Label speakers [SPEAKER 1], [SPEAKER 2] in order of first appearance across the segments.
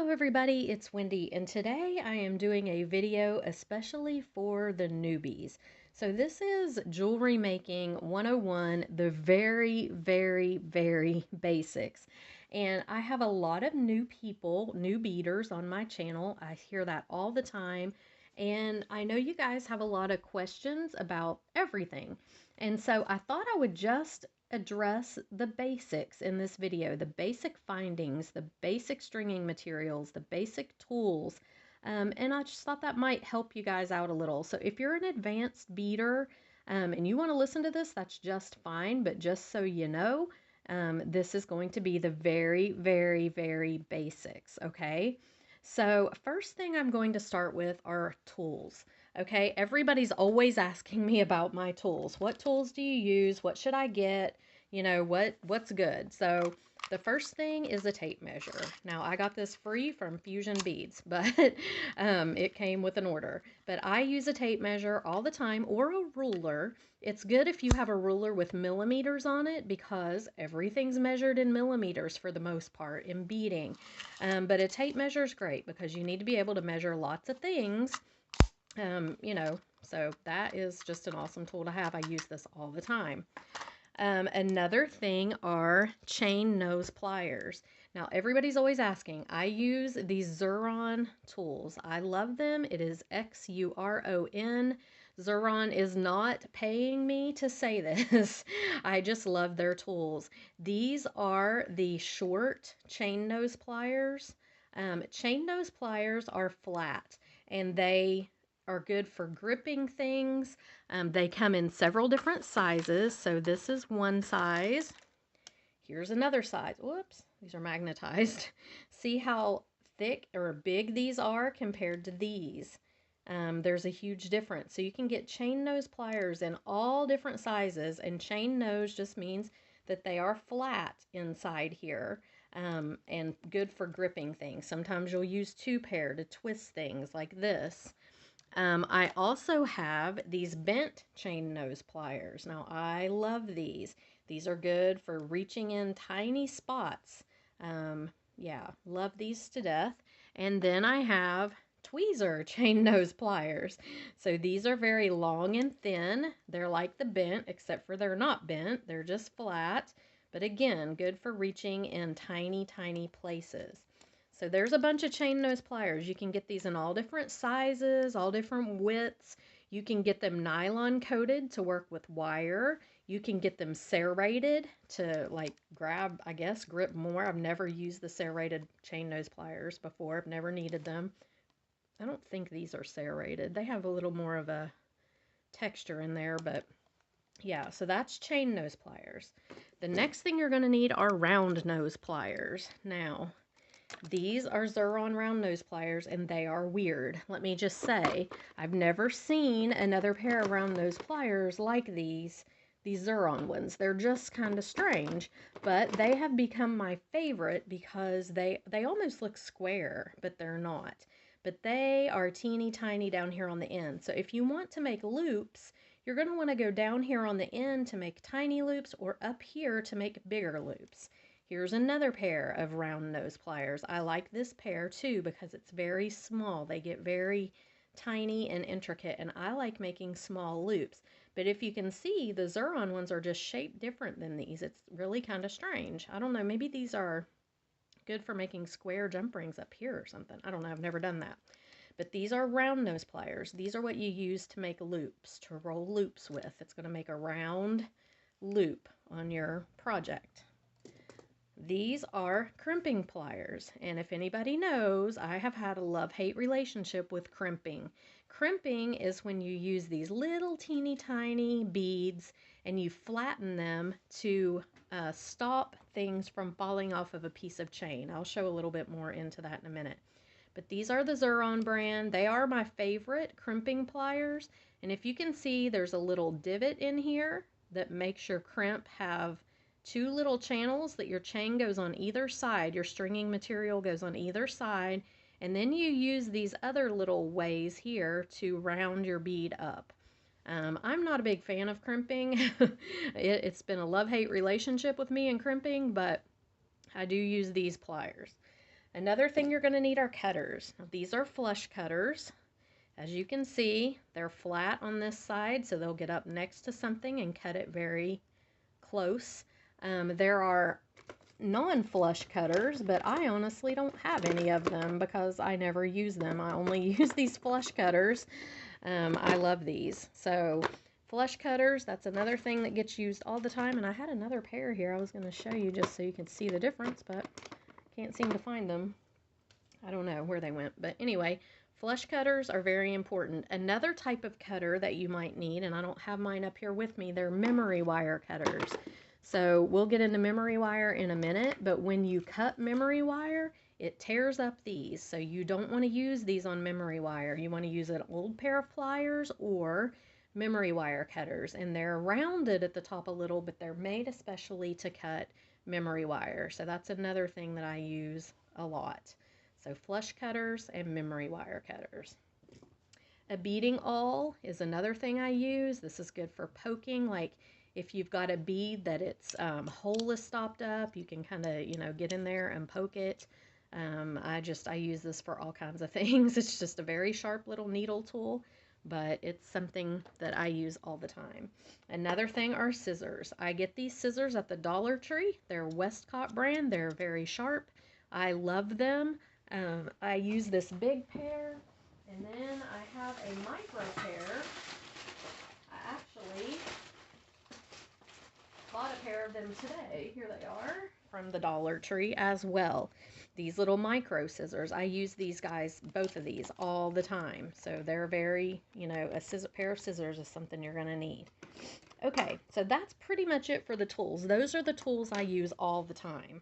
[SPEAKER 1] Hello everybody, it's Wendy, and today I am doing a video especially for the newbies. So this is Jewelry Making 101, the very basics. And I have a lot of new people, new beaders on my channel. I hear that all the time. And I know you guys have a lot of questions about everything. And so I thought I would just address the basics in this video, the basic findings, the basic stringing materials, the basic tools. And I just thought that might help you guys out a little. So if you're an advanced beader and you want to listen to this, that's just fine. But just so you know, this is going to be the very basics, okay? So first thing I'm going to start with are tools. Okay, everybody's always asking me about my tools. What tools do you use? What should I get? You know, what's good? So the first thing is a tape measure. Now I got this free from Fusion Beads, but it came with an order. But I use a tape measure all the time, or a ruler. It's good if you have a ruler with millimeters on it because everything's measured in millimeters for the most part in beading. But a tape measure is great because you need to be able to measure lots of things. You know, so that is just an awesome tool to have. I use this all the time. Another thing are chain nose pliers. Now, everybody's always asking. I use these Xuron tools. I love them. It is Xuron. Xuron is not paying me to say this. I just love their tools. These are the short chain nose pliers. Chain nose pliers are flat, and they are good for gripping things. They come in several different sizes. So this is one size. Here's another size. Whoops, these are magnetized. See how thick or big these are compared to these. There's a huge difference. So you can get chain nose pliers in all different sizes, and chain nose just means that they are flat inside here. And good for gripping things. Sometimes you'll use two pair to twist things like this. I also have these bent chain nose pliers. Now, I love these. These are good for reaching in tiny spots. Yeah, love these to death. And then I have tweezer chain nose pliers. So these are very long and thin. They're like the bent, except for they're not bent. They're just flat. But again, good for reaching in tiny places. So there's a bunch of chain nose pliers. You can get these in all different sizes, all different widths. You can get them nylon coated to work with wire. You can get them serrated to like grab, I guess, grip more. I've never used the serrated chain nose pliers before. I've never needed them. I don't think these are serrated. They have a little more of a texture in there, but yeah, so that's chain nose pliers. The next thing you're going to need are round nose pliers. Now, these are Xuron round nose pliers, and they are weird. Let me just say, I've never seen another pair of round nose pliers like these Xuron ones. They're just kind of strange, but they have become my favorite because they almost look square, but they're not. But they are teeny tiny down here on the end. So if you want to make loops, you're going to want to go down here on the end to make tiny loops, or up here to make bigger loops. Here's another pair of round nose pliers. I like this pair too because it's very small. They get very tiny and intricate, and I like making small loops. But if you can see, the Xuron ones are just shaped different than these. It's really kind of strange. I don't know, maybe these are good for making square jump rings up here or something. I don't know, I've never done that. But these are round nose pliers. These are what you use to make loops, to roll loops with. It's going to make a round loop on your project. These are crimping pliers, and if anybody knows, I have had a love-hate relationship with crimping. Crimping is when you use these little teeny tiny beads and you flatten them to stop things from falling off of a piece of chain. I'll show a little bit more into that in a minute. But these are the Xuron brand. They are my favorite crimping pliers, and if you can see, there's a little divot in here that makes your crimp have two little channels that your chain goes on either side, your stringing material goes on either side, and then you use these other little ways here to round your bead up. I'm not a big fan of crimping. It's been a love-hate relationship with me and crimping, but I do use these pliers. Another thing you're going to need are cutters. Now, these are flush cutters. As you can see, they're flat on this side, so they'll get up next to something and cut it very close. There are non-flush cutters, but I honestly don't have any of them because I never use them. I only use these flush cutters. I love these. So flush cutters, that's another thing that gets used all the time. And I had another pair here I was going to show you just so you can see the difference, but can't seem to find them. I don't know where they went, but anyway, flush cutters are very important. Another type of cutter that you might need, and I don't have mine up here with me, they're memory wire cutters. So we'll get into memory wire in a minute, but when you cut memory wire, it tears up these. So you don't want to use these on memory wire. You want to use an old pair of pliers or memory wire cutters, and they're rounded at the top a little, but they're made especially to cut memory wire. So that's another thing that I use a lot. So flush cutters and memory wire cutters. A beading awl is another thing I use. This is good for poking, like if you've got a bead that its hole is stopped up, you can kind of, get in there and poke it. I use this for all kinds of things. It's just a very sharp little needle tool, but it's something that I use all the time. Another thing are scissors. I get these scissors at the Dollar Tree. They're Westcott brand. They're very sharp. I love them. I use this big pair, and then I have a micro pair. I actually bought a pair of them today. Here they are from the Dollar Tree as well. These little micro scissors. I use these guys, both of these, all the time. So they're very, a pair of scissors is something you're going to need. Okay, so that's pretty much it for the tools. Those are the tools I use all the time.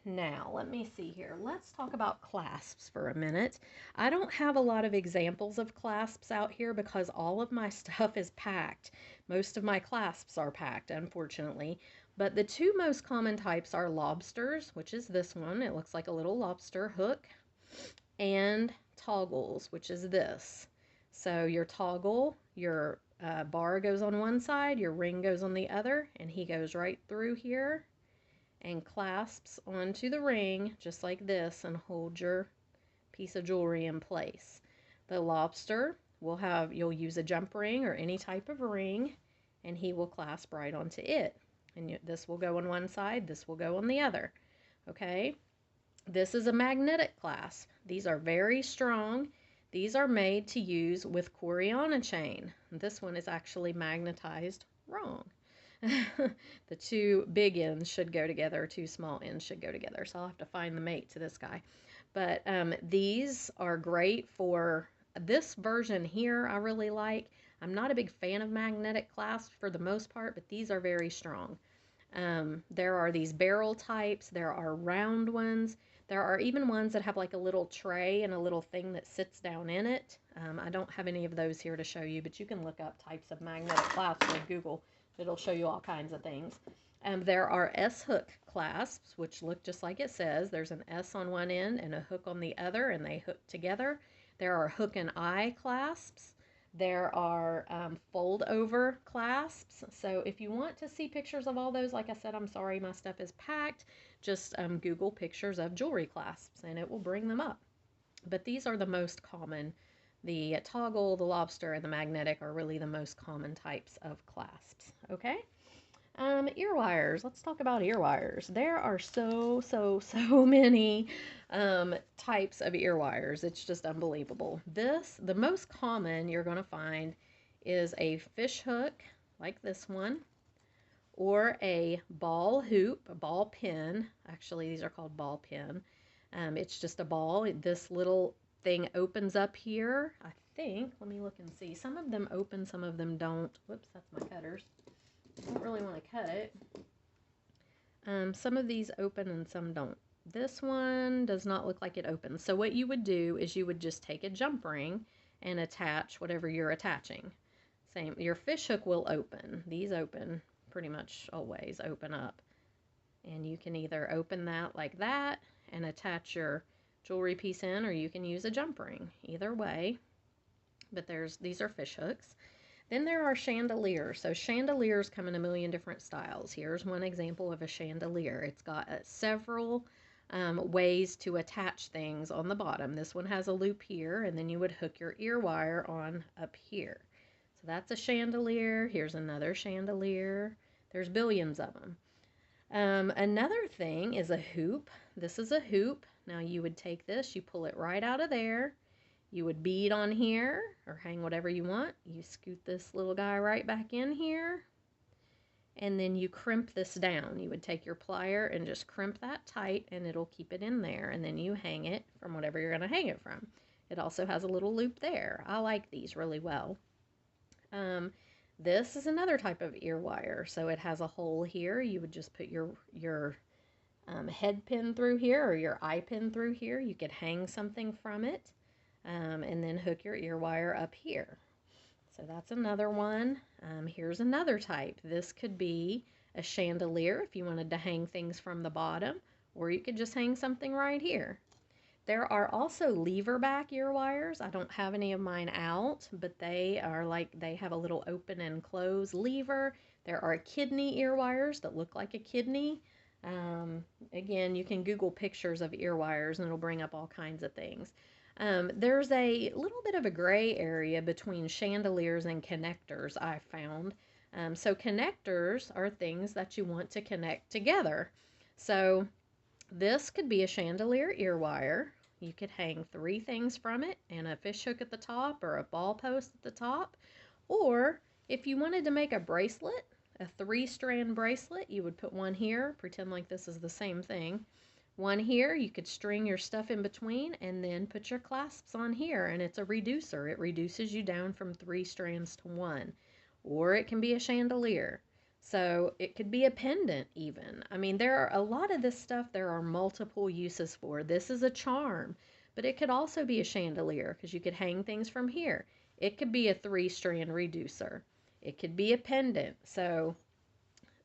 [SPEAKER 1] Now, let me see here. Let's talk about clasps for a minute. I don't have a lot of examples of clasps out here because all of my stuff is packed. Most of my clasps are packed, unfortunately. But the two most common types are lobsters, which is this one. It looks like a little lobster hook. And toggles, which is this. So your toggle, your bar goes on one side, your ring goes on the other, and he goes right through here and clasps onto the ring just like this and hold your piece of jewelry in place. The lobster you'll use a jump ring or any type of ring, and he will clasp right onto it. And this will go on one side, this will go on the other. Okay? This is a magnetic clasp. These are very strong. These are made to use with Coriana chain. This one is actually magnetized wrong. The two big ends should go together, two small ends should go together. So I'll have to find the mate to this guy. But these are great for this version here. I really like. I'm not a big fan of magnetic clasps for the most part, but these are very strong. There are these barrel types. There are round ones. There are even ones that have like a little tray and a little thing that sits down in it. I don't have any of those here to show you, but you can look up types of magnetic clasps on Google. It'll show you all kinds of things. There are S-hook clasps, which look just like it says. There's an S on one end and a hook on the other, and they hook together. There are hook and eye clasps. There are fold-over clasps. So if you want to see pictures of all those, like I said, I'm sorry, my stuff is packed. Just Google pictures of jewelry clasps, and it will bring them up. But these are the most common. The toggle, the lobster, and the magnetic are really the most common types of clasps. Okay? Ear wires. Let's talk about ear wires. There are so many types of ear wires. It's just unbelievable. The most common you're going to find is a fish hook, like this one, or a ball hoop, a ball pin. Actually, these are called ball pin. It's just a ball. This little thing opens up here, I think. Let me look and see. Some of them open, some of them don't. Whoops, that's my cutters. I don't really want to cut it. Some of these open and some don't. This one does not look like it opens. So what you would do is you would just take a jump ring and attach whatever you're attaching. Same, your fish hook will open. These open pretty much always open up. And you can either open that like that and attach your jewelry piece in, or you can use a jump ring. Either way. But these are fish hooks. Then there are chandeliers. So chandeliers come in a million different styles. Here's one example of a chandelier. It's got several ways to attach things on the bottom. This one has a loop here, and then you would hook your ear wire on up here. So that's a chandelier. Here's another chandelier. There's billions of them. Another thing is a hoop. This is a hoop. Now you would take this, you pull it right out of there. You would bead on here or hang whatever you want. You scoot this little guy right back in here. And then you crimp this down. You would take your plier and just crimp that tight, and it'll keep it in there. And then you hang it from whatever you're going to hang it from. It also has a little loop there. I like these really well. This is another type of ear wire. So it has a hole here. You would just put your head pin through here or your eye pin through here. You could hang something from it, and then hook your ear wire up here. So that's another one. Here's another type. This could be a chandelier if you wanted to hang things from the bottom, or you could just hang something right here. There are also lever back ear wires. I don't have any of mine out, but they are like, they have a little open and close lever. There are kidney ear wires that look like a kidney. Again, you can Google pictures of ear wires and it'll bring up all kinds of things. There's a little bit of a gray area between chandeliers and connectors, I found. So connectors are things that you want to connect together. So this could be a chandelier ear wire. You could hang 3 things from it and a fish hook at the top or a ball post at the top. Or if you wanted to make a bracelet, a 3-strand bracelet, you would put one here, pretend like this is the same thing. One here, you could string your stuff in between and then put your clasps on here, and it's a reducer. It reduces you down from 3 strands to 1. Or it can be a chandelier. So it could be a pendant even. I mean, there are a lot of this stuff there are multiple uses for. This is a charm, but it could also be a chandelier because you could hang things from here. It could be a 3-strand reducer. It could be a pendant. So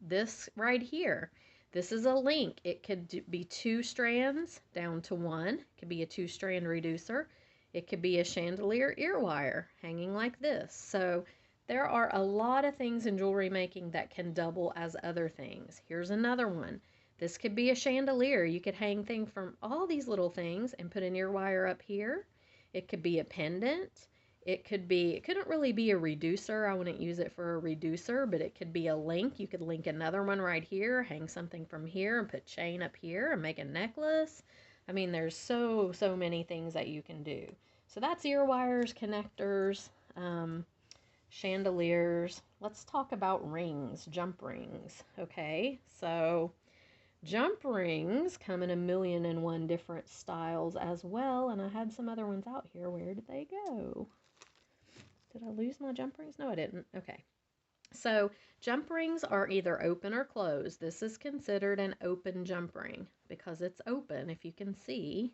[SPEAKER 1] this right here, this is a link. It could be 2 strands down to 1. It could be a 2-strand reducer. It could be a chandelier ear wire hanging like this. So there are a lot of things in jewelry making that can double as other things. Here's another one. This could be a chandelier. You could hang things from all these little things and put an ear wire up here. It could be a pendant. It couldn't really be a reducer. I wouldn't use it for a reducer, but it could be a link. You could link another one right here, hang something from here and put chain up here and make a necklace. I mean, there's so many things that you can do. So that's ear wires, connectors, chandeliers. Let's talk about rings, jump rings. Okay, so jump rings come in 1,000,001 different styles as well, and I had some other ones out here. Where did they go? Did I lose my jump rings? No, I didn't. Okay. So jump rings are either open or closed. This is considered an open jump ring because it's open. If you can see,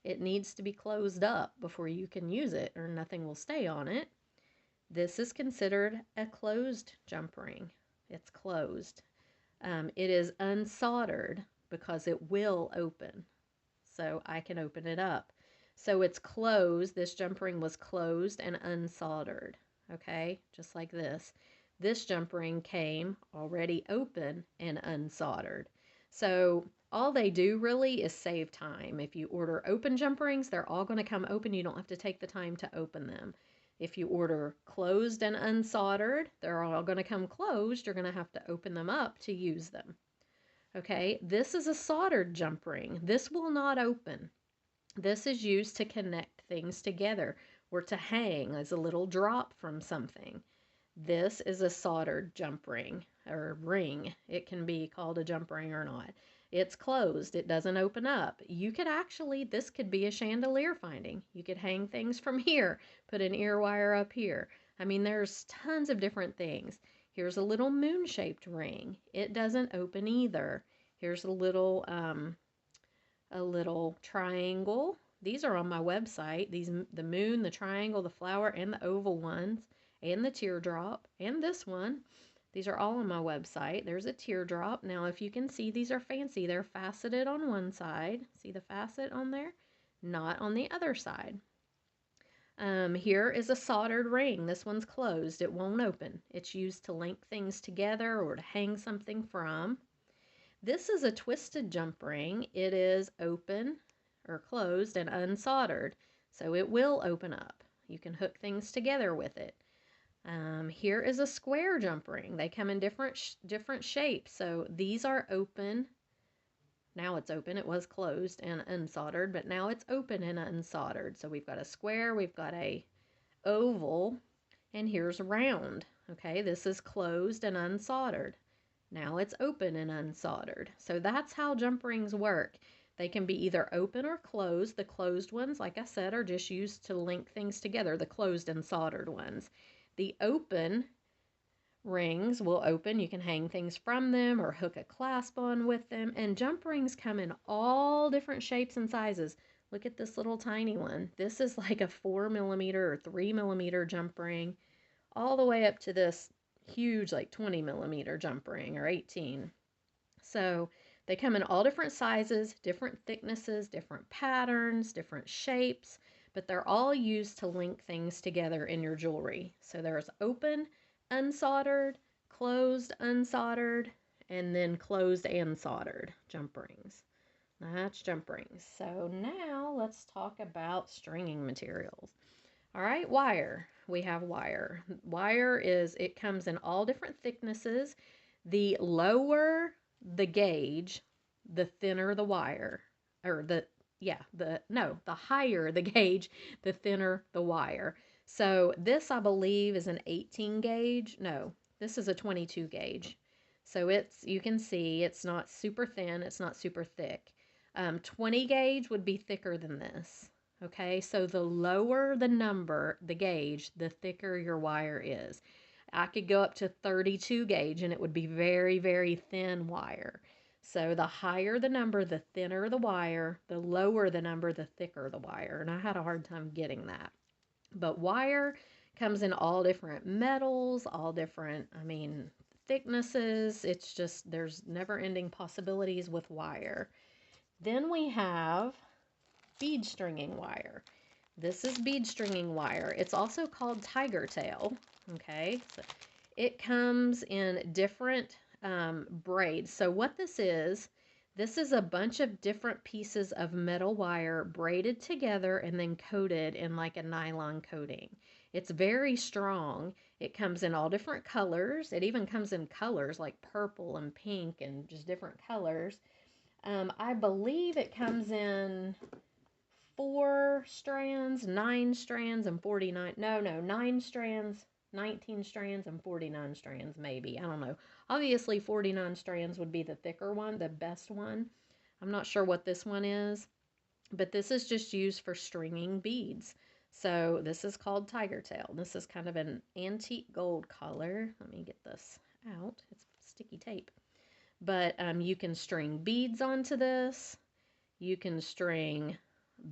[SPEAKER 1] it needs to be closed up before you can use it or nothing will stay on it. This is considered a closed jump ring. It's closed. It is unsoldered because it will open. So I can open it up. So it's closed. This jump ring was closed and unsoldered. Okay, just like this. This jump ring came already open and unsoldered. So all they do really is save time. If you order open jump rings, they're all going to come open. You don't have to take the time to open them. If you order closed and unsoldered, they're all going to come closed. You're going to have to open them up to use them. Okay, this is a soldered jump ring. This will not open. This is used to connect things together or to hang as a little drop from something. This is a soldered jump ring or ring. It can be called a jump ring or not. It's closed. It doesn't open up. You could actually, this could be a chandelier finding. You could hang things from here, put an ear wire up here. I mean, there's tons of different things. Here's a little moon-shaped ring. It doesn't open either. Here's a little triangle. These are on my website. The moon, the triangle, the flower, and the oval ones, and the teardrop, and this one. These are all on my website. There's a teardrop. Now, if you can see, these are fancy. They're faceted on one side. See the facet on there? Not on the other side. Here is a soldered ring. This one's closed. It won't open. It's used to link things together or to hang something from. This is a twisted jump ring. It is open or closed and unsoldered, so it will open up. You can hook things together with it. Here is a square jump ring. They come in different shapes. So these are open. Now it's open. It was closed and unsoldered, but now it's open and unsoldered. So we've got a square, we've got a oval, and here's round. Okay, this is closed and unsoldered. Now it's open and unsoldered. So that's how jump rings work. They can be either open or closed. The closed ones, like I said, are just used to link things together, the closed and soldered ones. The open rings will open. You can hang things from them or hook a clasp on with them. And jump rings come in all different shapes and sizes. Look at this little tiny one. This is like a 4mm or 3mm jump ring, all the way up to this huge like 20mm jump ring or 18. So they come in all different sizes, different thicknesses, different patterns, different shapes, but they're all used to link things together in your jewelry. So there's open, unsoldered, closed, unsoldered, and then closed and soldered jump rings. That's jump rings. So now let's talk about stringing materials. All right, wire. We have wire. Wire it comes in all different thicknesses. The lower the gauge, the thinner the wire. Or the higher the gauge, the thinner the wire. So this, I believe, is an 18 gauge. No, this is a 22 gauge. So you can see it's not super thin, it's not super thick. 20 gauge would be thicker than this. Okay, so the lower the gauge, the thicker your wire is. I could go up to 32 gauge and it would be very, very thin wire. So the higher the number, the thinner the wire, the lower the number, the thicker the wire. And I had a hard time getting that. But wire comes in all different metals, all different, thicknesses. It's just, there's never ending possibilities with wire. Then we have bead stringing wire. This is bead stringing wire. It's also called tiger tail. Okay, so it comes in different braids. So what this is a bunch of different pieces of metal wire braided together and then coated in like a nylon coating. It's very strong. It comes in all different colors. It even comes in colors like purple and pink and just different colors. I believe it comes in 4 strands, 9 strands, and 49. No, 9 strands, 19 strands, and 49 strands, maybe. I don't know. Obviously, 49 strands would be the thicker one, the best one. I'm not sure what this one is, but this is just used for stringing beads. So this is called tiger tail. This is kind of an antique gold color. Let me get this out. It's sticky tape. But you can string beads onto this. You can string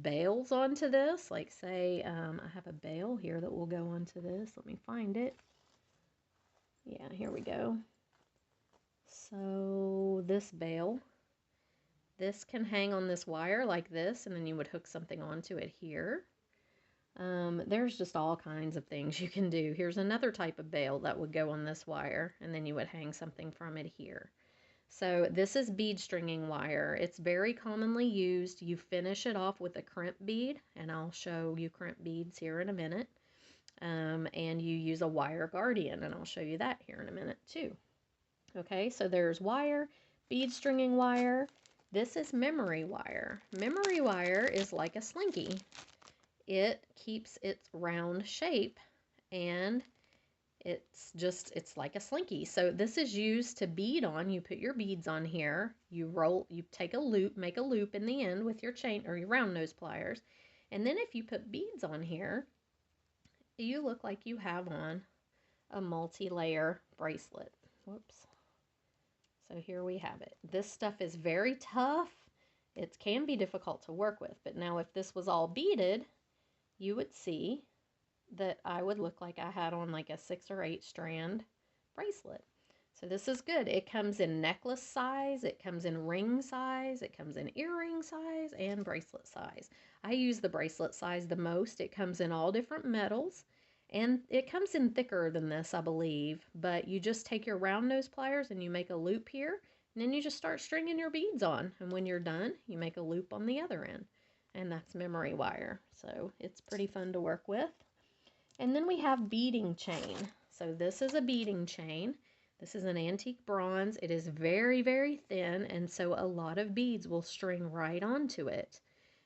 [SPEAKER 1] bales onto this. Like say, I have a bale here that will go onto this. Let me find it. Yeah, here we go. So this bale, this can hang on this wire like this, and then you would hook something onto it here. There's just all kinds of things you can do. Here's another type of bale that would go on this wire, and then you would hang something from it here. So this is bead stringing wire. It's very commonly used. You finish it off with a crimp bead, and I'll show you crimp beads here in a minute. And you use a wire guardian, and I'll show you that here in a minute too. Okay, so there's wire, bead stringing wire. This is memory wire. Memory wire is like a slinky. It keeps its round shape, and it's like a slinky. So this is used to bead on. You put your beads on here, you take a loop, make a loop in the end with your chain or your round nose pliers. And then if you put beads on here, you look like you have on a multi-layer bracelet. Whoops. So here we have it. This stuff is very tough. It can be difficult to work with, but now if this was all beaded, you would see that I would look like I had on like a 6 or 8 strand bracelet. So this is good. It comes in necklace size, it comes in ring size, it comes in earring size, and bracelet size. I use the bracelet size the most. It comes in all different metals, and it comes in thicker than this, I believe, but you just take your round nose pliers and you make a loop here, And then you just start stringing your beads on. And when you're done, you make a loop on the other end. And that's memory wire. So it's pretty fun to work with. And then we have beading chain. So this is a beading chain. This is an antique bronze. It is very, very thin, and so a lot of beads will string right onto it.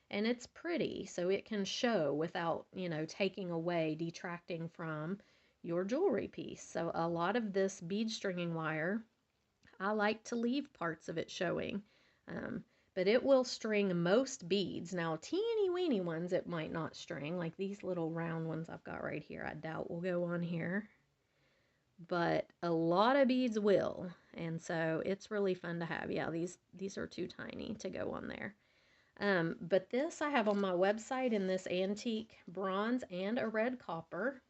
[SPEAKER 1] And it's pretty, so it can show without, taking away, detracting from your jewelry piece. So a lot of this bead stringing wire, I like to leave parts of it showing. But it will string most beads. Now, teeny weeny ones it might not string, like these little round ones I've got right here. I doubt will go on here. But a lot of beads will. And so it's really fun to have. Yeah, these are too tiny to go on there. But this I have on my website in this antique bronze and a red copper.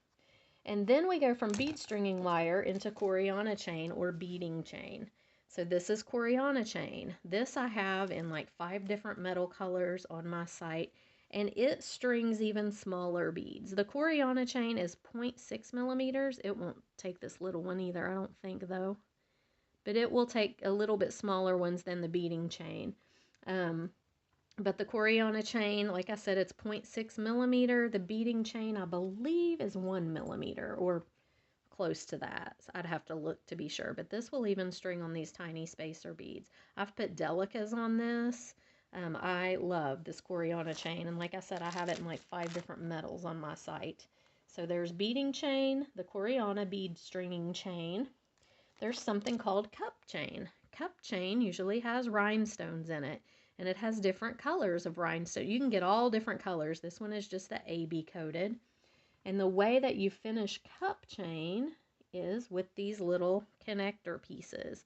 [SPEAKER 1] And then we go from bead stringing wire into Coriana chain or beading chain. So this is Coriana chain. This I have in like 5 different metal colors on my site, and it strings even smaller beads. The Coriana chain is 0.6 millimeters. It won't take this little one either, I don't think, though. But it will take a little bit smaller ones than the beading chain. But the Coriana chain, like I said, it's 0.6 millimeter. The beading chain, I believe, is 1 millimeter or close to that. So I'd have to look to be sure. But this will even string on these tiny spacer beads. I've put delicas on this. I love this Coriana chain. And like I said, I have it in like 5 different metals on my site. So there's beading chain, the Coriana bead stringing chain. There's something called cup chain. Cup chain usually has rhinestones in it. And it has different colors of rhinestone. You can get all different colors. This one is just the AB coated. And the way that you finish cup chain is with these little connector pieces.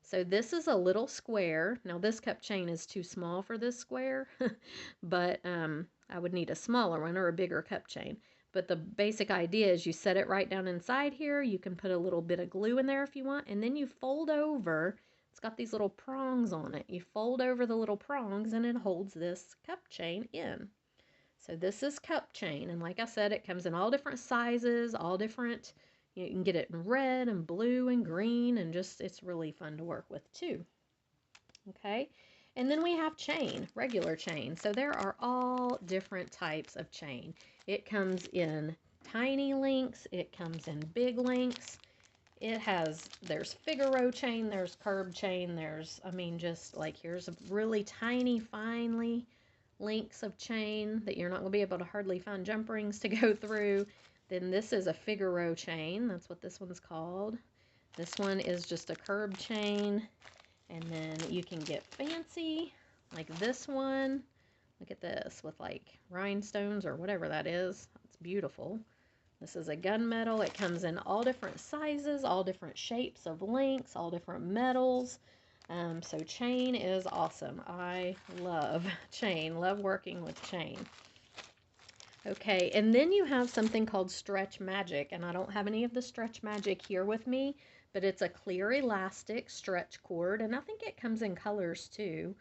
[SPEAKER 1] So this is a little square. Now this cup chain is too small for this square, but I would need a smaller one or a bigger cup chain. But the basic idea is you set it right down inside here. You can put a little bit of glue in there if you want, and then you fold over. It's got these little prongs on it. You fold over the little prongs and it holds this cup chain in. So this is cup chain, and like I said, it comes in all different sizes, all different, you can get it in red and blue and green, and just, it's really fun to work with too. Okay, and then we have chain, regular chain. So there are all different types of chain. It comes in tiny links, it comes in big links. There's Figaro chain, there's curb chain, there's, just like, here's a really tiny, finely links of chain that you're not going to be able to hardly find jump rings to go through. Then this is a Figaro chain, that's what this one's called. This one is just a curb chain, and then you can get fancy, like this one. Look at this, with like rhinestones or whatever that is. It's beautiful. This is a gunmetal. It comes in all different sizes, all different shapes of links, all different metals. So chain is awesome. I love chain, love working with chain. Okay, and then you have something called Stretch Magic, and I don't have any of the Stretch Magic here with me, but it's a clear elastic stretch cord, and I think it comes in colors too.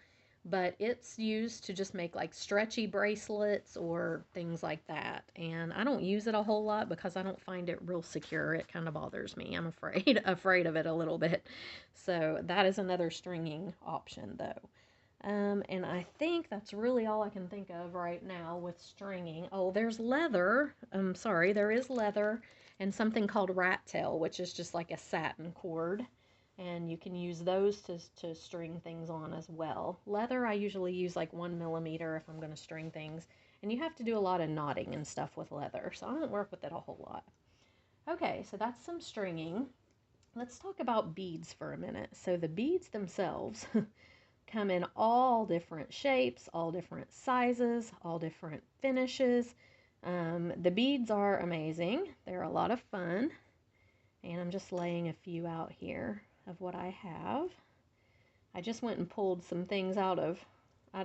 [SPEAKER 1] But it's used to just make like stretchy bracelets or things like that. And I don't use it a whole lot because I don't find it real secure. It kind of bothers me. I'm afraid of it a little bit. So that is another stringing option though. And I think that's really all I can think of right now with stringing. Oh, there's leather. Sorry, there is leather and something called rat tail, which is just like a satin cord. And you can use those to string things on as well. Leather, I usually use like 1 millimeter if I'm going to string things. And you have to do a lot of knotting and stuff with leather, so I don't work with it a whole lot. Okay, so that's some stringing. Let's talk about beads for a minute. So the beads themselves come in all different shapes, all different sizes, all different finishes. The beads are amazing. They're a lot of fun. And I'm just laying a few out here of what I have. I just went and pulled some things out of,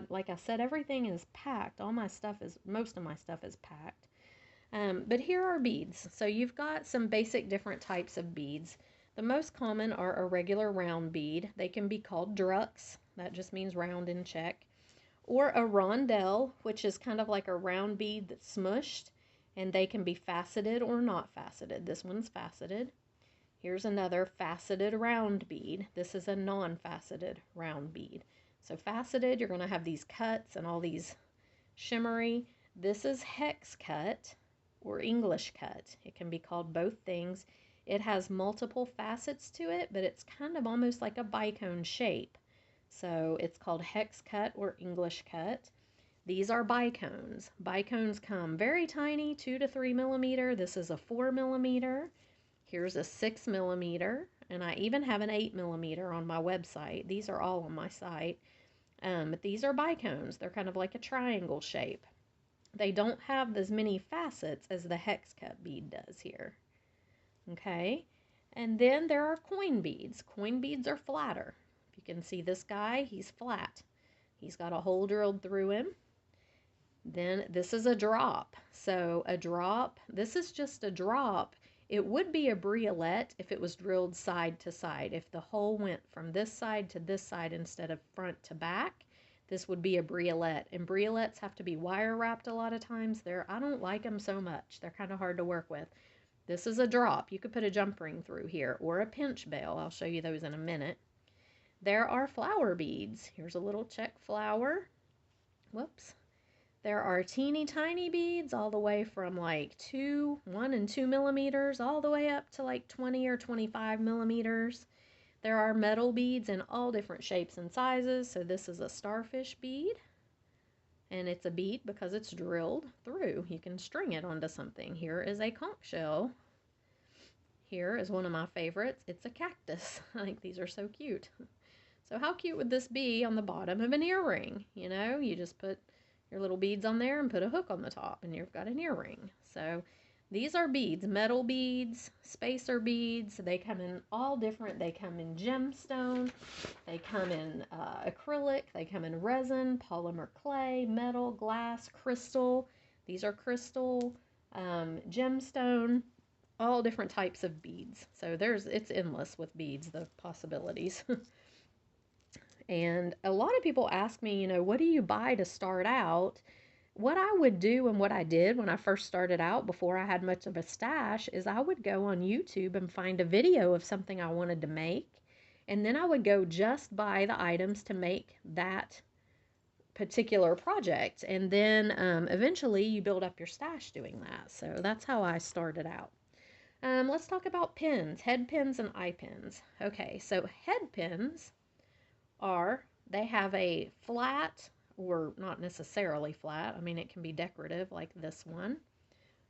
[SPEAKER 1] like I said, everything is packed. Most of my stuff is packed. But here are beads. So you've got some basic different types of beads. The most common are a regular round bead. They can be called drucks. That just means round in Czech. Or a rondelle, which is kind of like a round bead that's smushed. And they can be faceted or not faceted. This one's faceted. Here's another faceted round bead. This is a non-faceted round bead. So faceted, you're going to have these cuts and all these shimmery. This is hex cut or English cut. It can be called both things. It has multiple facets to it, but it's kind of almost like a bicone shape. So it's called hex cut or English cut. These are bicones. Bicones come very tiny, 2 to 3 millimeter. This is a 4 millimeter. Here's a 6 millimeter, and I even have an 8 millimeter on my website. These are all on my site. But these are bicones. They're kind of like a triangle shape. They don't have as many facets as the hex cut bead does here. Okay, and then there are coin beads. Coin beads are flatter. If you can see this guy, he's flat. He's got a hole drilled through him. Then this is a drop. So a drop, this is just a drop. It would be a briolette if it was drilled side to side. If the hole went from this side to this side instead of front to back, this would be a briolette. And briolettes have to be wire wrapped a lot of times. I don't like them so much. They're kind of hard to work with. This is a drop. You could put a jump ring through here or a pinch bale. I'll show you those in a minute. There are flower beads. Here's a little check flower. Whoops. There are teeny tiny beads all the way from like 1 and 2 millimeters all the way up to like 20 or 25 millimeters. There are metal beads in all different shapes and sizes. So this is a starfish bead, and it's a bead because it's drilled through. You can string it onto something. Here is a conch shell. Here is one of my favorites. It's a cactus. I think these are so cute. So how cute would this be on the bottom of an earring? You know, you just put your little beads on there and put a hook on the top and you've got an earring. So these are beads, metal beads, spacer beads. They come in all different. They come in gemstone, they come in acrylic, they come in resin, polymer clay, metal, glass, crystal. These are crystal, gemstone, all different types of beads. So it's endless with beads, the possibilities. And a lot of people ask me, you know, what do you buy to start out? What I would do and what I did when I first started out before I had much of a stash is I would go on YouTube and find a video of something I wanted to make. And then I would go just buy the items to make that particular project. And then eventually you build up your stash doing that. So that's how I started out. Let's talk about pins, head pins and eye pins. Okay, so head pins they have a flat, or not necessarily flat. I mean, it can be decorative like this one.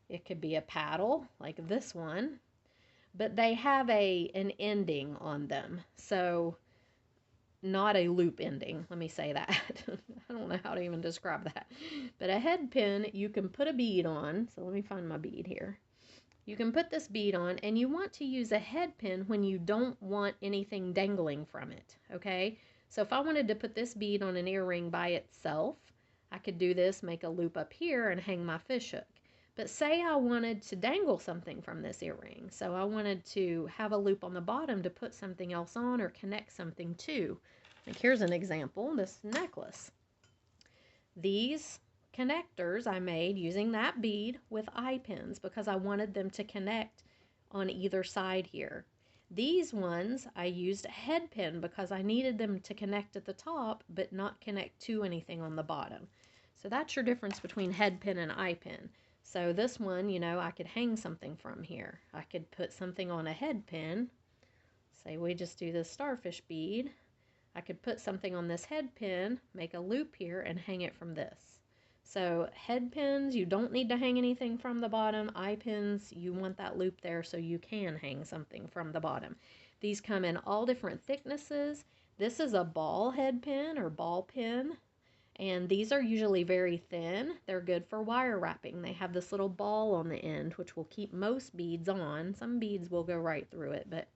[SPEAKER 1] It could be a paddle like this one, but they have an ending on them. So not a loop ending. Let me say that. I don't know how to even describe that. But a head pin, you can put a bead on. So let me find my bead here. You can put this bead on, and you want to use a head pin when you don't want anything dangling from it, okay? So if I wanted to put this bead on an earring by itself, I could do this, make a loop up here, and hang my fish hook. But say I wanted to dangle something from this earring. So I wanted to have a loop on the bottom to put something else on or connect something to. Like here's an example, this necklace. These connectors I made using that bead with eye pins because I wanted them to connect on either side here. These ones I used a head pin because I needed them to connect at the top but not connect to anything on the bottom. So that's your difference between head pin and eye pin. So this one, you know, I could hang something from here. I could put something on a head pin. Say we just do this starfish bead. I could put something on this head pin, make a loop here, and hang it from this. So head pins, you don't need to hang anything from the bottom. Eye pins, you want that loop there so you can hang something from the bottom. These come in all different thicknesses. This is a ball head pin or ball pin, and these are usually very thin. They're good for wire wrapping. They have this little ball on the end, which will keep most beads on. Some beads will go right through it, but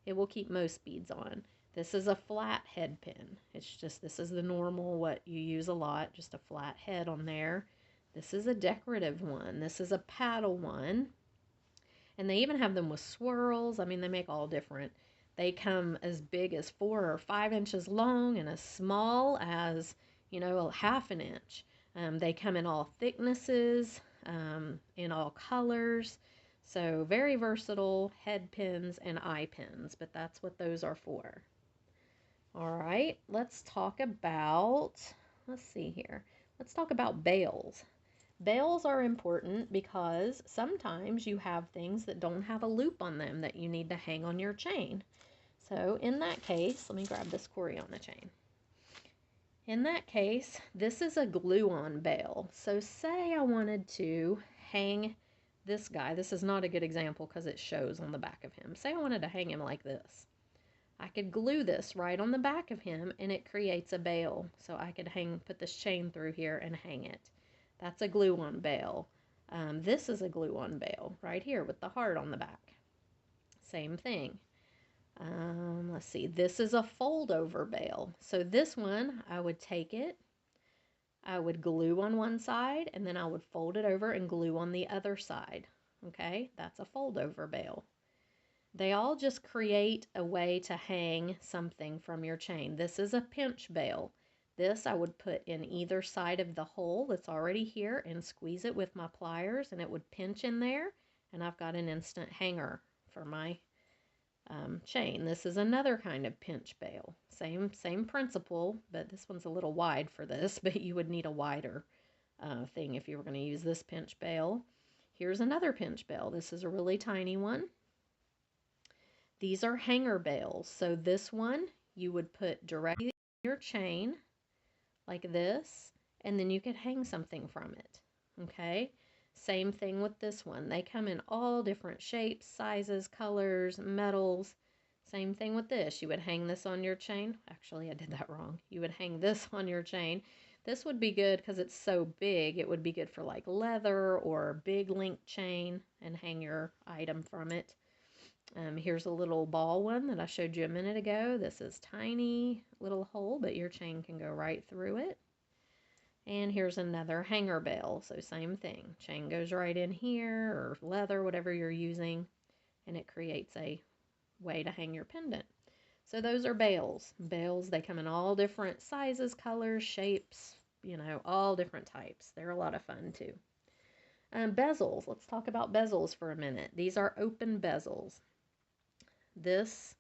[SPEAKER 1] it will keep most beads on. This is a flat head pin. It's just, this is the normal, what you use a lot, just a flat head on there. This is a decorative one. This is a paddle one. And they even have them with swirls. I mean, they make all different. They come as big as 4 or 5 inches long and as small as, you know, 1/2 an inch. They come in all thicknesses, in all colors. So very versatile head pins and eye pins, but that's what those are for. All right, let's talk about, let's see here. Let's talk about bales. Bales are important because sometimes you have things that don't have a loop on them that you need to hang on your chain. So in that case, let me grab this Coriana chain. In that case, this is a glue-on bale. So say I wanted to hang this guy. This is not a good example because it shows on the back of him. Say I wanted to hang him like this. I could glue this right on the back of him and it creates a bale. So I could put this chain through here and hang it. That's a glue-on bale. This is a glue-on bale right here with the heart on the back. Same thing. Let's see, this is a fold-over bale. So this one, I would take it, I would glue on one side, and then I would fold it over and glue on the other side. Okay, that's a fold-over bale. They all just create a way to hang something from your chain. This is a pinch bale. This I would put in either side of the hole that's already here and squeeze it with my pliers, and it would pinch in there, and I've got an instant hanger for my chain. This is another kind of pinch bale. Same principle, but this one's a little wide for this, but you would need a wider thing if you were going to use this pinch bale. Here's another pinch bale. This is a really tiny one. These are hanger bales. So this one you would put directly in your chain like this, and then you could hang something from it. Okay? Same thing with this one. They come in all different shapes, sizes, colors, metals. Same thing with this. You would hang this on your chain. Actually, I did that wrong. You would hang this on your chain. This would be good because it's so big. It would be good for like leather or big link chain and hang your item from it. Here's a little ball one that I showed you a minute ago. This is tiny little hole, but your chain can go right through it. And here's another hanger bale. So same thing. Chain goes right in here, or leather, whatever you're using, and it creates a way to hang your pendant. So those are bales. Bales, they come in all different sizes, colors, shapes, you know, all different types. They're a lot of fun too. Bezels. Let's talk about bezels for a minute. These are open bezels. This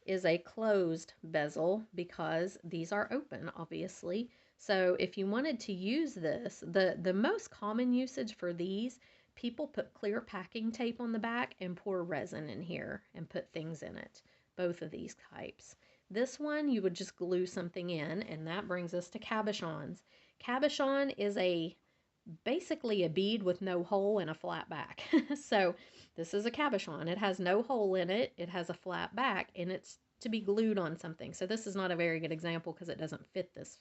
[SPEAKER 1] is a closed bezel because these are open, obviously. So if you wanted to use this, the most common usage for these, people put clear packing tape on the back and pour resin in here and put things in it. Both of these types. This one, you would just glue something in, and that brings us to cabochons. Cabochon is basically a bead with no hole and a flat back. So this is a cabochon. It has no hole in it. It has a flat back, and it's to be glued on something. So this is not a very good example because it doesn't fit this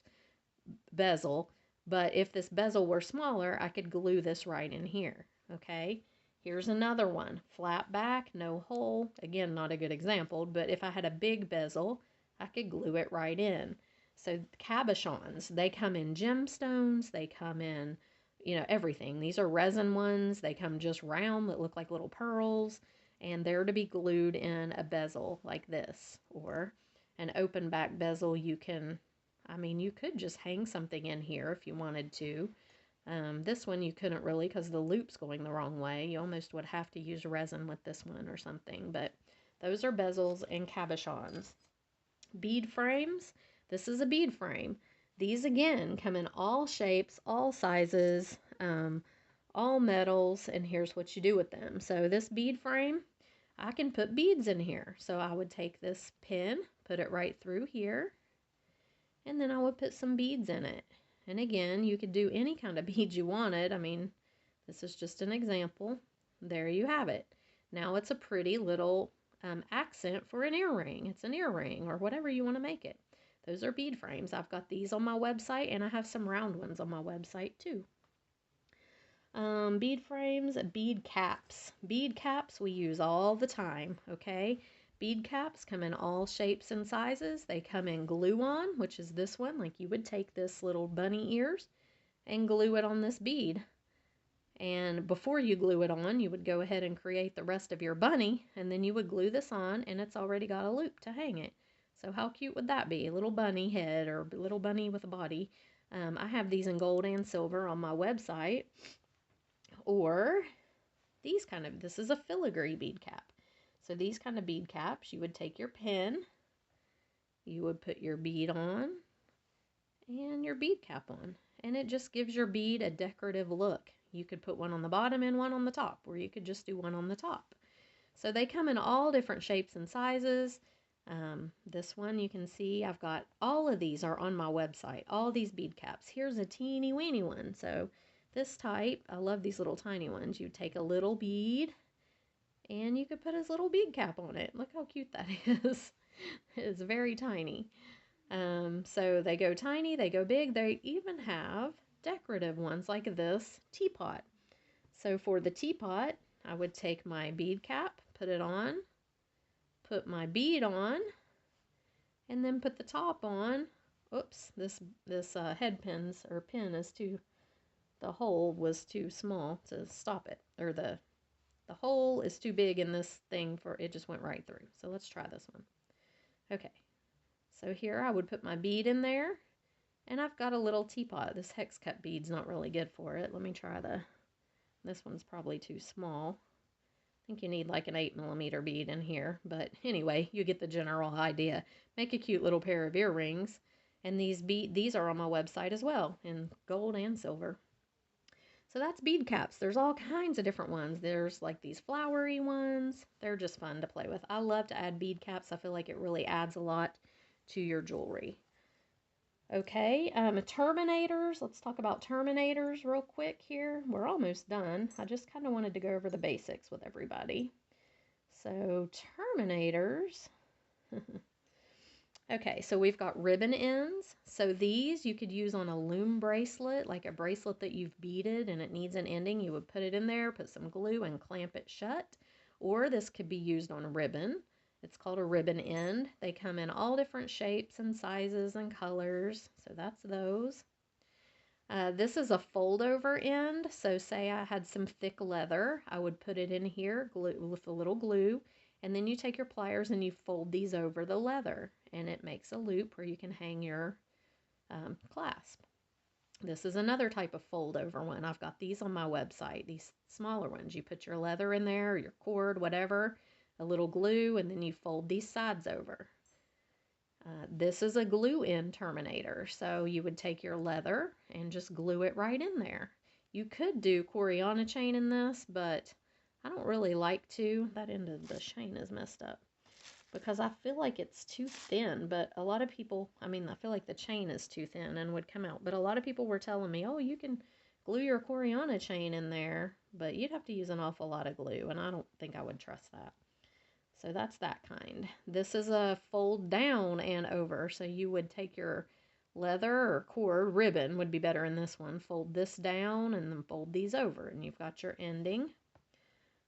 [SPEAKER 1] bezel. But if this bezel were smaller, I could glue this right in here. Okay. Here's another one. Flat back, no hole. Again, not a good example, but if I had a big bezel, I could glue it right in. So cabochons, they come in gemstones. They come in, you know, everything. These are resin ones. They come just round that look like little pearls, and they're to be glued in a bezel like this, or an open back bezel. You can, I mean, you could just hang something in here if you wanted to. This one you couldn't really because the loop's going the wrong way. You almost would have to use resin with this one or something, but those are bezels and cabochons. Bead frames. This is a bead frame. These again come in all shapes, all sizes, all metals, and here's what you do with them. So this bead frame, I can put beads in here. So I would take this pin, put it right through here, and then I would put some beads in it. And again, you could do any kind of beads you wanted. I mean, this is just an example. There you have it. Now it's a pretty little accent for an earring. It's an earring or whatever you want to make it. Those are bead frames. I've got these on my website, and I have some round ones on my website too. Bead frames, bead caps. Bead caps we use all the time, okay? Bead caps come in all shapes and sizes. They come in glue-on, which is this one. Like you would take this little bunny ears and glue it on this bead. And before you glue it on, you would go ahead and create the rest of your bunny, and then you would glue this on, and it's already got a loop to hang it. So how cute would that be? A little bunny head or a little bunny with a body. I have these in gold and silver on my website. Or this is a filigree bead cap. So these kind of bead caps, you would take your pin, you would put your bead on, and your bead cap on. And it just gives your bead a decorative look. You could put one on the bottom and one on the top, or you could just do one on the top. So they come in all different shapes and sizes. This one you can see, I've got all of these are on my website, all these bead caps. Here's a teeny weeny one. So this type, I love these little tiny ones. You take a little bead and you could put his little bead cap on it. Look how cute that is. It's very tiny. So they go tiny, they go big. They even have decorative ones like this teapot. So for the teapot, I would take my bead cap, put it on, put my bead on, and then put the top on. Oops, this head pins or pin is the hole was too small to stop it, or the hole is too big in this thing for it, just went right through. So let's try this one. Okay, so here I would put my bead in there, and I've got a little teapot. This hex cut bead's not really good for it. Let me try this one's probably too small. I think you need like an 8mm bead in here, but anyway, you get the general idea. Make a cute little pair of earrings, and these are on my website as well, in gold and silver. So that's bead caps. There's all kinds of different ones. There's like these flowery ones. They're just fun to play with. I love to add bead caps. I feel like it really adds a lot to your jewelry. Okay, Terminators. Let's talk about Terminators real quick here. We're almost done. I just kind of wanted to go over the basics with everybody. So Terminators. Okay, so we've got ribbon ends. So these you could use on a loom bracelet, like a bracelet that you've beaded and it needs an ending. You would put it in there, put some glue and clamp it shut. Or this could be used on a ribbon. It's called a ribbon end. They come in all different shapes and sizes and colors. So that's those. This is a fold over end. So say I had some thick leather, I would put it in here with a little glue. And then you take your pliers and you fold these over the leather, and it makes a loop where you can hang your clasp. This is another type of fold over one. I've got these on my website, these smaller ones. You put your leather in there, your cord, whatever, a little glue, and then you fold these sides over. This is a glue in terminator. So you would take your leather and just glue it right in there. You could do Coriana chain in this, but I don't really like to. That end of the chain is messed up because I feel like it's too thin, but a lot of people, I feel like the chain is too thin and would come out, but a lot of people were telling me, oh, you can glue your Coriana chain in there, but you'd have to use an awful lot of glue, and I don't think I would trust that. So that's that kind. This is a fold down and over, so you would take your leather or cord, ribbon would be better in this one, fold this down and then fold these over, and you've got your ending.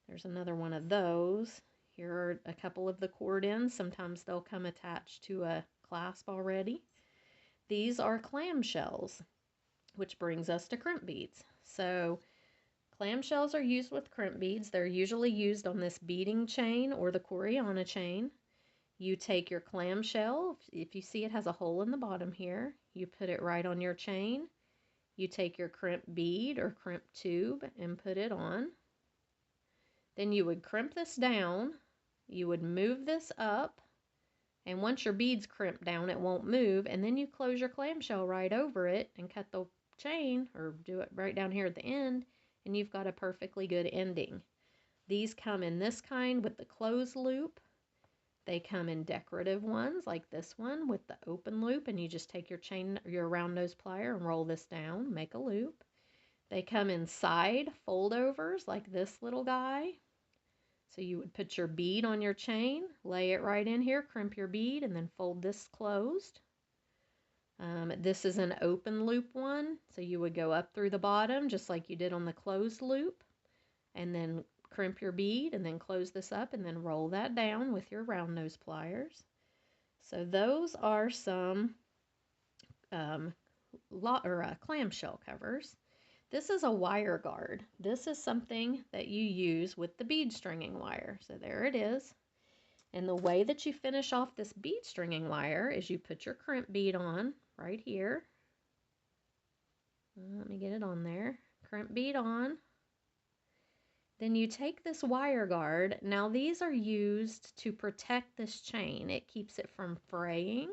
[SPEAKER 1] There's another one of those. Here are a couple of the cord ends. Sometimes they'll come attached to a clasp already. These are clamshells, which brings us to crimp beads. So clamshells are used with crimp beads. They're usually used on this beading chain or the Coriana chain. You take your clamshell. If you see it has a hole in the bottom here, you put it right on your chain. You take your crimp bead or crimp tube and put it on. Then you would crimp this down, you would move this up, and once your bead's crimped down, it won't move, and then you close your clamshell right over it and cut the chain, or do it right down here at the end, and you've got a perfectly good ending. These come in this kind with the closed loop. They come in decorative ones like this one with the open loop, and you just take your chain, your round nose plier, and roll this down, make a loop. They come in side fold overs like this little guy. So you would put your bead on your chain, lay it right in here, crimp your bead, and then fold this closed. This is an open loop one, so you would go up through the bottom just like you did on the closed loop, and then crimp your bead, and then close this up, and then roll that down with your round nose pliers. So those are some clamshell covers. This is a wire guard. This is something that you use with the bead stringing wire. So there it is. And the way that you finish off this bead stringing wire is you put your crimp bead on right here. Let me get it on there. Crimp bead on. Then you take this wire guard. Now these are used to protect this chain. It keeps it from fraying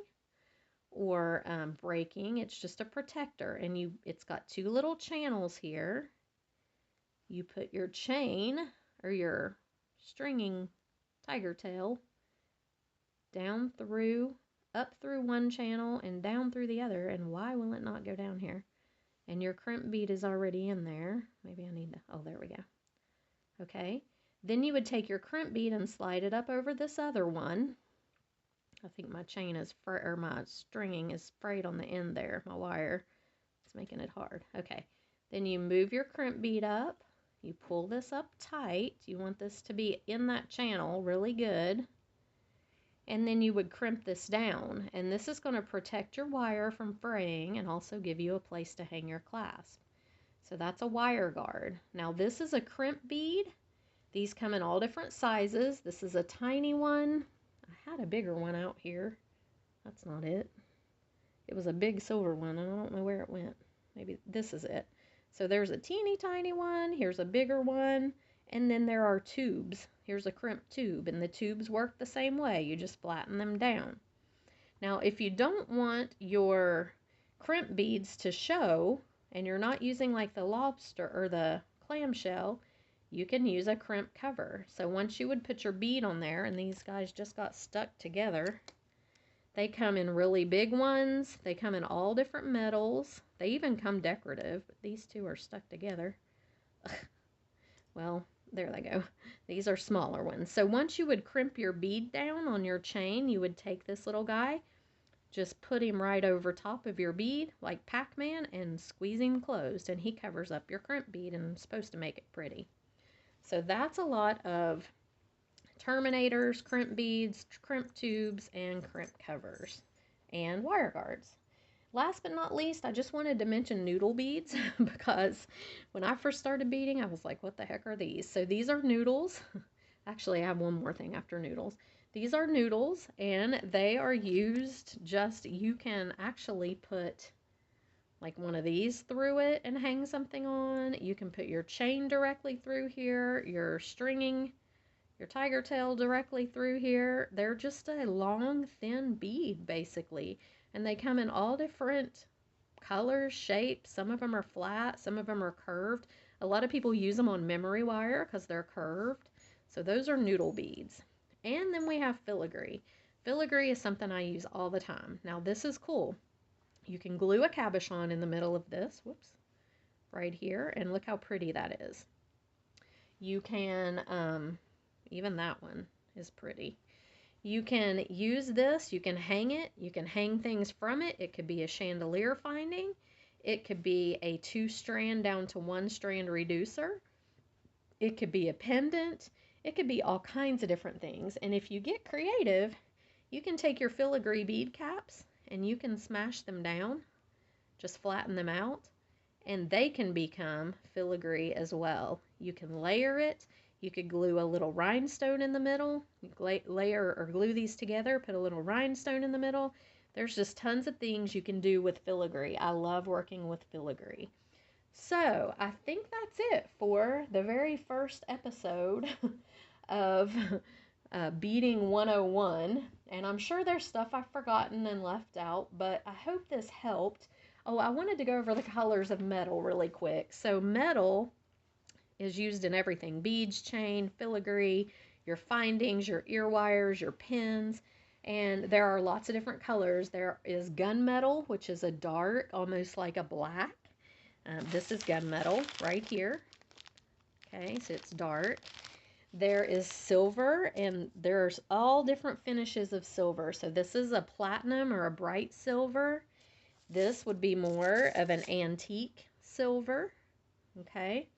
[SPEAKER 1] or breaking. It's just a protector, and it's got two little channels here. You put your chain or your stringing tiger tail down through, up through one channel and down through the other. And why will it not go down here? And your crimp bead is already in there. Maybe I need to, oh, there we go. Okay, then you would take your crimp bead and slide it up over this other one. I think my chain is or my stringing is frayed on the end there. My wire is making it hard. Okay, then you move your crimp bead up. You pull this up tight. You want this to be in that channel really good. And then you would crimp this down. And this is going to protect your wire from fraying and also give you a place to hang your clasp. So that's a wire guard. Now this is a crimp bead. These come in all different sizes. This is a tiny one. I had a bigger one out here. That's not it. It was a big silver one. I don't know where it went. Maybe this is it. So there's a teeny tiny one. Here's a bigger one. And then there are tubes. Here's a crimp tube. And the tubes work the same way. You just flatten them down. Now if you don't want your crimp beads to show, and you're not using like the lobster or the clamshell, you can use a crimp cover. So once you would put your bead on there, and these guys just got stuck together, they come in really big ones. They come in all different metals. They even come decorative, but these two are stuck together. Well, there they go. These are smaller ones. So once you would crimp your bead down on your chain, you would take this little guy, just put him right over top of your bead like Pac-Man and squeeze him closed, and he covers up your crimp bead and is supposed to make it pretty. So that's a lot of Terminators, crimp beads, crimp tubes, and crimp covers, and wire guards. Last but not least, I just wanted to mention Noodle Beads because when I first started beading, I was like, what the heck are these? So these are noodles. Actually, I have one more thing after noodles. These are noodles, and they are used you can actually put like one of these through it and hang something on. You can put your chain directly through here, your stringing, your tiger tail directly through here. They're just a long, thin bead, basically. And they come in all different colors, shapes. Some of them are flat, some of them are curved. A lot of people use them on memory wire because they're curved. So those are noodle beads. And then we have filigree. Filigree is something I use all the time. Now this is cool. You can glue a cabochon in the middle of this, whoops, right here, and look how pretty that is. You can, even that one is pretty. You can use this, you can hang it, you can hang things from it. It could be a chandelier finding. It could be a 2-strand down to 1-strand reducer. It could be a pendant. It could be all kinds of different things. And if you get creative, you can take your filigree bead caps and you can smash them down, just flatten them out, and they can become filigree as well. You can layer it. You could glue a little rhinestone in the middle. You layer or glue these together, put a little rhinestone in the middle. There's just tons of things you can do with filigree. I love working with filigree. So I think that's it for the very first episode of Beading 101. And I'm sure there's stuff I've forgotten and left out, but I hope this helped. Oh, I wanted to go over the colors of metal really quick. So metal is used in everything: beads, chain, filigree, your findings, your ear wires, your pins, and there are lots of different colors. There is gunmetal, which is a dark, almost like a black. This is gunmetal right here. Okay, so it's dark. There is silver, and there's all different finishes of silver. So this is a platinum or a bright silver. This would be more of an antique silver. Okay.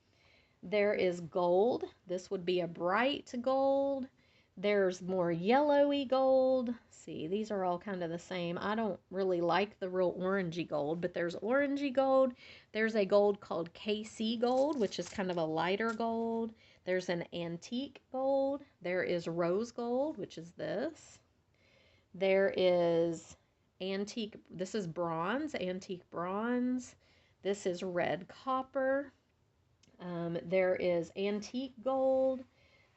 [SPEAKER 1] There is gold. This would be a bright gold. There's more yellowy gold. See, these are all kind of the same. I don't really like the real orangey gold, but there's orangey gold. There's a gold called KC gold, which is kind of a lighter gold. There's an antique gold. There is rose gold, which is this. There is antique, this is bronze, antique bronze. This is red copper. There is antique gold.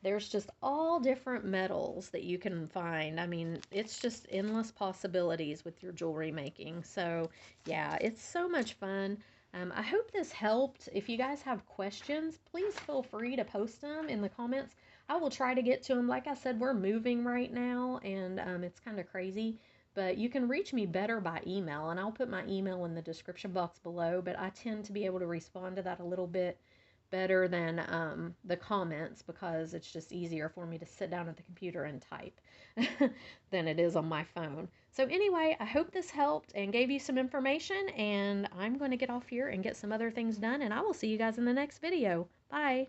[SPEAKER 1] There's just all different metals that you can find. I mean, it's just endless possibilities with your jewelry making. So, yeah, it's so much fun. I hope this helped. If you guys have questions, please feel free to post them in the comments. I will try to get to them. Like I said, we're moving right now, and it's kind of crazy. But you can reach me better by email, and I'll put my email in the description box below. But I tend to be able to respond to that a little bit better than the comments because it's just easier for me to sit down at the computer and type than it is on my phone. So anyway, I hope this helped and gave you some information, and I'm going to get off here and get some other things done, and I will see you guys in the next video. Bye.